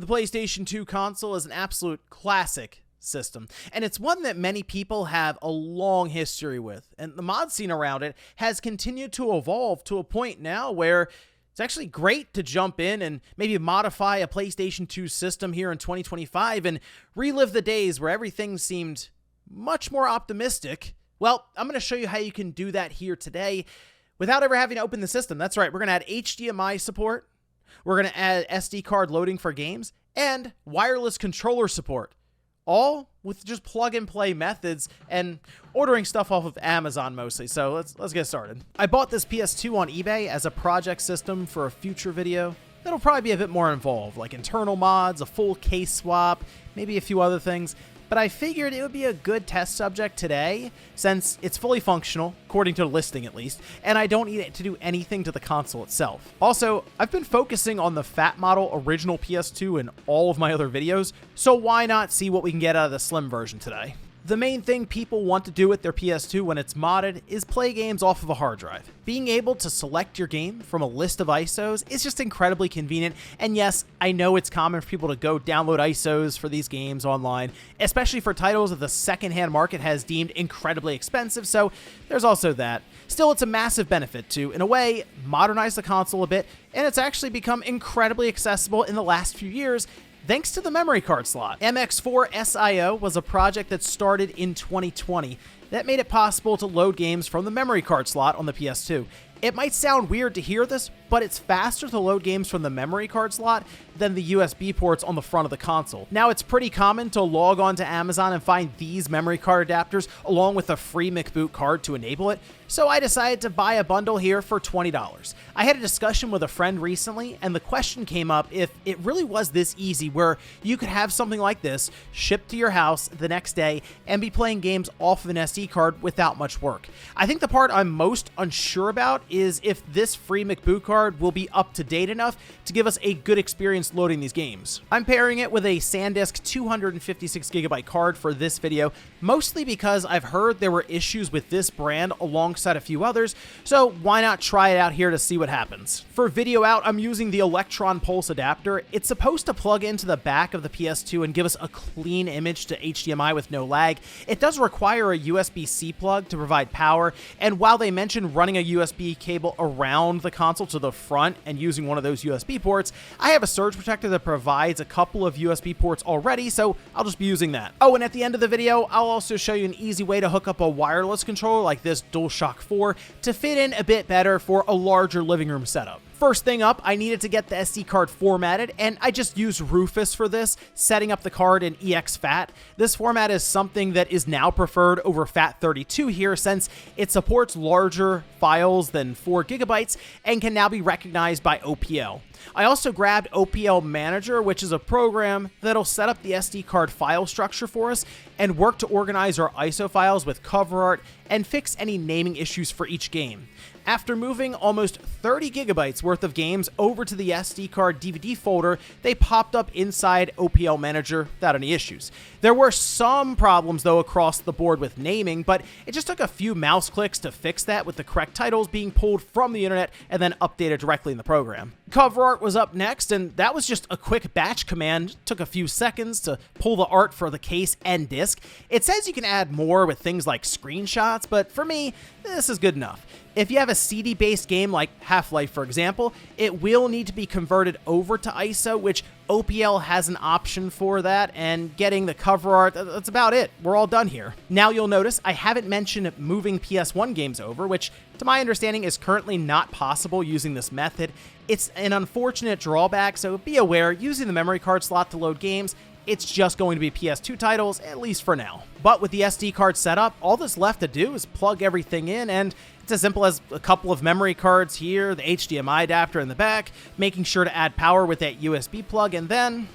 PlayStation 2 console is an absolute classic system, and it's one that many people have a long history with, and the mod scene around it has continued to evolve to a point now where it's actually great to jump in and maybe modify a PlayStation 2 system here in 2025 and relive the days where everything seemed much more optimistic. Well, I'm going to show you how you can do that here today without ever having to open the system. That's right, we're going to add HDMI support, we're going to add SD card loading for games, and wireless controller support, all with just plug-and-play methods and ordering stuff off of Amazon mostly. So let's get started. I bought this PS2 on eBay as a project system for a future video that'll probably be a bit more involved, like internal mods, a full case swap, maybe a few other things. But I figured it would be a good test subject today, since it's fully functional, according to the listing at least, and I don't need it to do anything to the console itself. Also, I've been focusing on the fat model original PS2 in all of my other videos, so why not see what we can get out of the slim version today? The main thing people want to do with their PS2 when it's modded is play games off of a hard drive. Being able to select your game from a list of ISOs is just incredibly convenient, and yes, I know it's common for people to go download ISOs for these games online, especially for titles that the secondhand market has deemed incredibly expensive, so there's also that. Still, it's a massive benefit to, in a way, modernize the console a bit, and it's actually become incredibly accessible in the last few years, thanks to the memory card slot. MX4 SIO was a project that started in 2020 that made it possible to load games from the memory card slot on the PS2. It might sound weird to hear this, but it's faster to load games from the memory card slot than the USB ports on the front of the console. Now, it's pretty common to log on to Amazon and find these memory card adapters along with a free McBoot card to enable it, so I decided to buy a bundle here for $20. I had a discussion with a friend recently, and the question came up if it really was this easy where you could have something like this shipped to your house the next day and be playing games off of an SD card without much work. I think the part I'm most unsure about is if this free McBoot card will be up to date enough to give us a good experience loading these games. I'm pairing it with a SanDisk 256GB card for this video, mostly because I've heard there were issues with this brand alongside a few others, so why not try it out here to see what happens. For video out, I'm using the Electron Pulse adapter. It's supposed to plug into the back of the PS2 and give us a clean image to HDMI with no lag. It does require a USB-C plug to provide power, and while they mentioned running a USB cable around the console to the front and using one of those USB ports, I have a surge protector that provides a couple of USB ports already, so I'll just be using that. Oh, and at the end of the video, I'll also show you an easy way to hook up a wireless controller like this DualShock 4 to fit in a bit better for a larger living room setup. First thing up, I needed to get the SD card formatted, and I just used Rufus for this, setting up the card in exFAT. This format is something that is now preferred over FAT32 here, since it supports larger files than 4 GB and can now be recognized by OPL. I also grabbed OPL Manager, which is a program that'll set up the SD card file structure for us and work to organize our ISO files with cover art and fix any naming issues for each game. After moving almost 30 gigabytes worth of games over to the SD card DVD folder, they popped up inside OPL Manager without any issues. There were some problems though across the board with naming, but it just took a few mouse clicks to fix that, with the correct titles being pulled from the internet and then updated directly in the program. Cover art was up next, and that was just a quick batch command. It took a few seconds to pull the art for the case and disc. It says you can add more with things like screenshots, but for me, this is good enough. If you have a CD-based game like Half-Life, for example, it will need to be converted over to ISO, which OPL has an option for that, and getting the cover art, that's about it. We're all done here. Now you'll notice I haven't mentioned moving PS1 games over, which to my understanding is currently not possible using this method. It's an unfortunate drawback, so be aware, using the memory card slot to load games, it's just going to be PS2 titles, at least for now. But with the SD card set up, all that's left to do is plug everything in, and it's as simple as a couple of memory cards here, the HDMI adapter in the back, making sure to add power with that USB plug, and then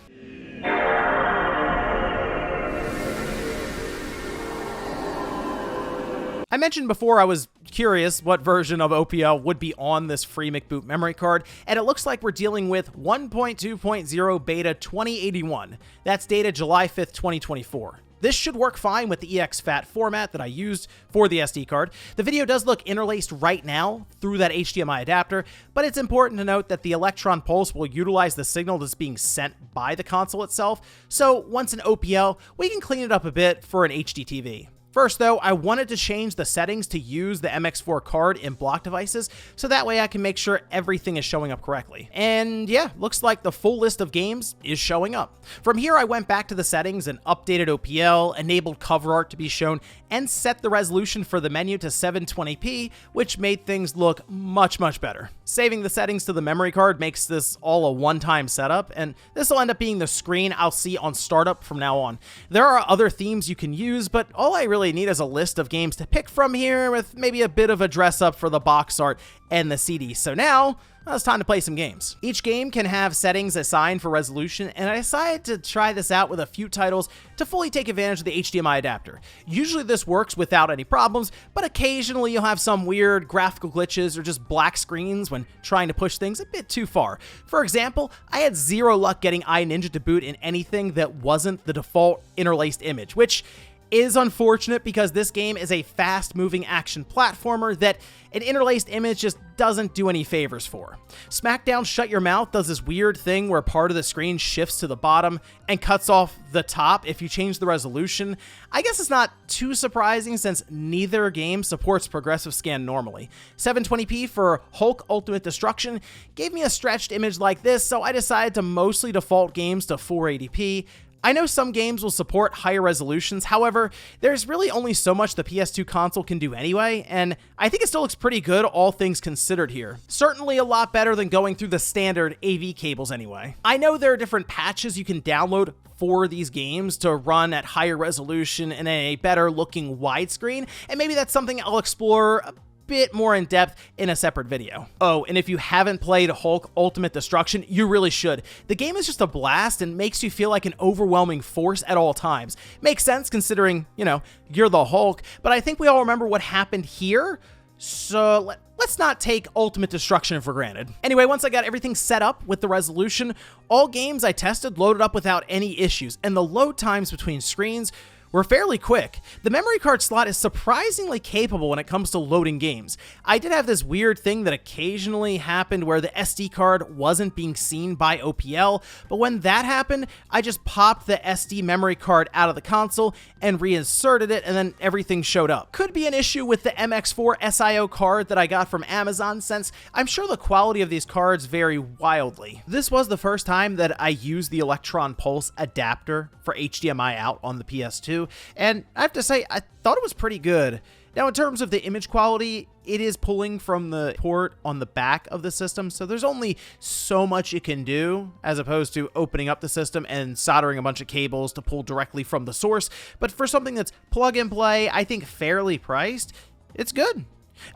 I mentioned before I was curious what version of OPL would be on this free McBoot memory card, and it looks like we're dealing with 1.2.0 beta 2081. That's dated July 5th, 2024. This should work fine with the EXFAT format that I used for the SD card. The video does look interlaced right now through that HDMI adapter, but it's important to note that the electron pulse will utilize the signal that's being sent by the console itself, so once in OPL, we can clean it up a bit for an HD TV. First though, I wanted to change the settings to use the MX4 card in block devices, so that way I can make sure everything is showing up correctly. And yeah, looks like the full list of games is showing up. From here, I went back to the settings and updated OPL, enabled cover art to be shown, and set the resolution for the menu to 720p, which made things look much better. Saving the settings to the memory card makes this all a one-time setup, and this will end up being the screen I'll see on startup from now on. There are other themes you can use, but all I really need is a list of games to pick from here with maybe a bit of a dress up for the box art and the CD. So now, it's time to play some games. Each game can have settings assigned for resolution, and I decided to try this out with a few titles to fully take advantage of the HDMI adapter. Usually this works without any problems, but occasionally you'll have some weird graphical glitches or just black screens when trying to push things a bit too far. For example, I had zero luck getting iNinja to boot in anything that wasn't the default interlaced image, which is unfortunate because this game is a fast-moving action platformer that an interlaced image just doesn't do any favors for. SmackDown Shut Your Mouth does this weird thing where part of the screen shifts to the bottom and cuts off the top if you change the resolution. I guess it's not too surprising since neither game supports progressive scan normally. 720p for Hulk Ultimate Destruction gave me a stretched image like this, so I decided to mostly default games to 480p. I know some games will support higher resolutions, however, there's really only so much the PS2 console can do anyway, and I think it still looks pretty good, all things considered here. Certainly a lot better than going through the standard AV cables anyway. I know there are different patches you can download for these games to run at higher resolution and a better looking widescreen, and maybe that's something I'll explore a bit more in depth in a separate video. Oh, and if you haven't played Hulk Ultimate Destruction, you really should. The game is just a blast and makes you feel like an overwhelming force at all times. Makes sense considering, you know, you're the Hulk, but I think we all remember what happened here, so let's not take Ultimate Destruction for granted. Anyway, once I got everything set up with the resolution, all games I tested loaded up without any issues, and the load times between screens were fairly quick. The memory card slot is surprisingly capable when it comes to loading games. I did have this weird thing that occasionally happened where the SD card wasn't being seen by OPL, but when that happened, I just popped the SD memory card out of the console and reinserted it, and then everything showed up. Could be an issue with the MX4 SIO card that I got from Amazon, since I'm sure the quality of these cards vary wildly. This was the first time that I used the Electron Pulse adapter for HDMI out on the PS2, and I have to say, I thought it was pretty good. Now, in terms of the image quality, it is pulling from the port on the back of the system, so there's only so much it can do, as opposed to opening up the system and soldering a bunch of cables to pull directly from the source. But for something that's plug and play, I think fairly priced, it's good.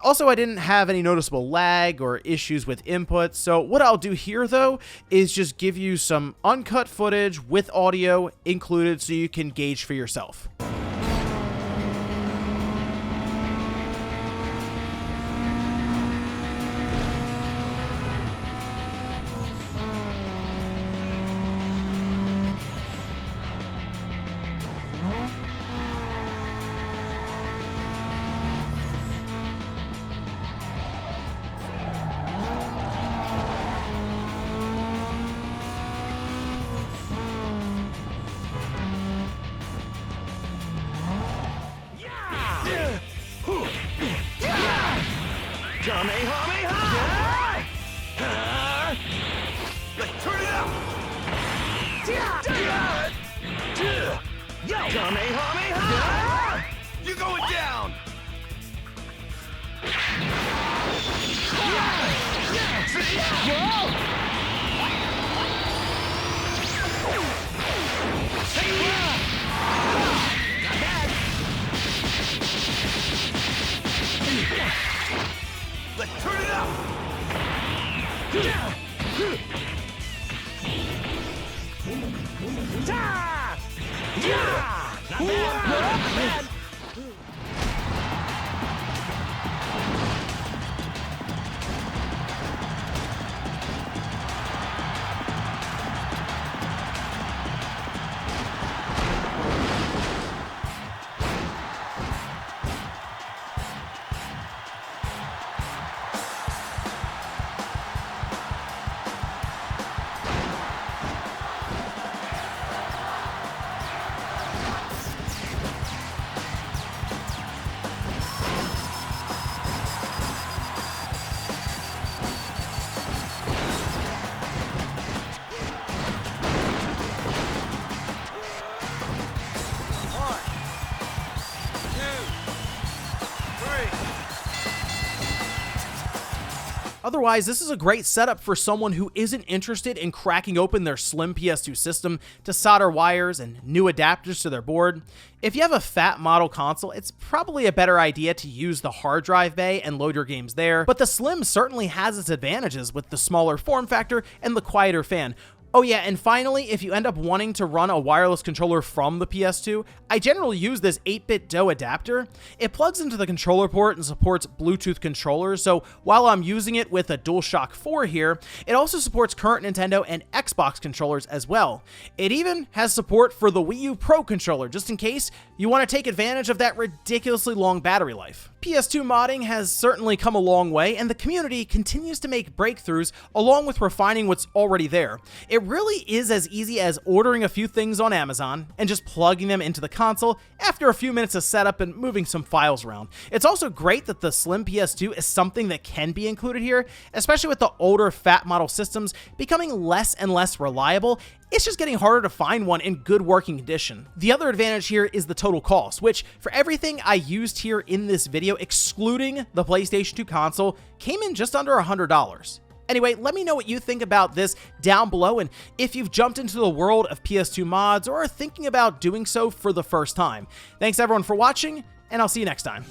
Also, I didn't have any noticeable lag or issues with input, so what I'll do here, though, is just give you some uncut footage with audio included so you can gauge for yourself. Let's turn it up! You're going down! Let's turn it up! Not bad! Otherwise, this is a great setup for someone who isn't interested in cracking open their slim PS2 system to solder wires and new adapters to their board. If you have a fat model console, it's probably a better idea to use the hard drive bay and load your games there, but the Slim certainly has its advantages with the smaller form factor and the quieter fan. Oh yeah, and finally, if you end up wanting to run a wireless controller from the PS2, I generally use this 8-bit DOE adapter. It plugs into the controller port and supports Bluetooth controllers, so while I'm using it with a DualShock 4 here, it also supports current Nintendo and Xbox controllers as well. It even has support for the Wii U Pro controller, just in case you want to take advantage of that ridiculously long battery life. PS2 modding has certainly come a long way, and the community continues to make breakthroughs along with refining what's already there. It really is as easy as ordering a few things on Amazon and just plugging them into the console after a few minutes of setup and moving some files around. It's also great that the Slim PS2 is something that can be included here, especially with the older fat model systems becoming less and less reliable. It's just getting harder to find one in good working condition. The other advantage here is the total cost, which for everything I used here in this video, excluding the PlayStation 2 console, came in just under $100. Anyway, let me know what you think about this down below, and if you've jumped into the world of PS2 mods or are thinking about doing so for the first time. Thanks everyone for watching, and I'll see you next time.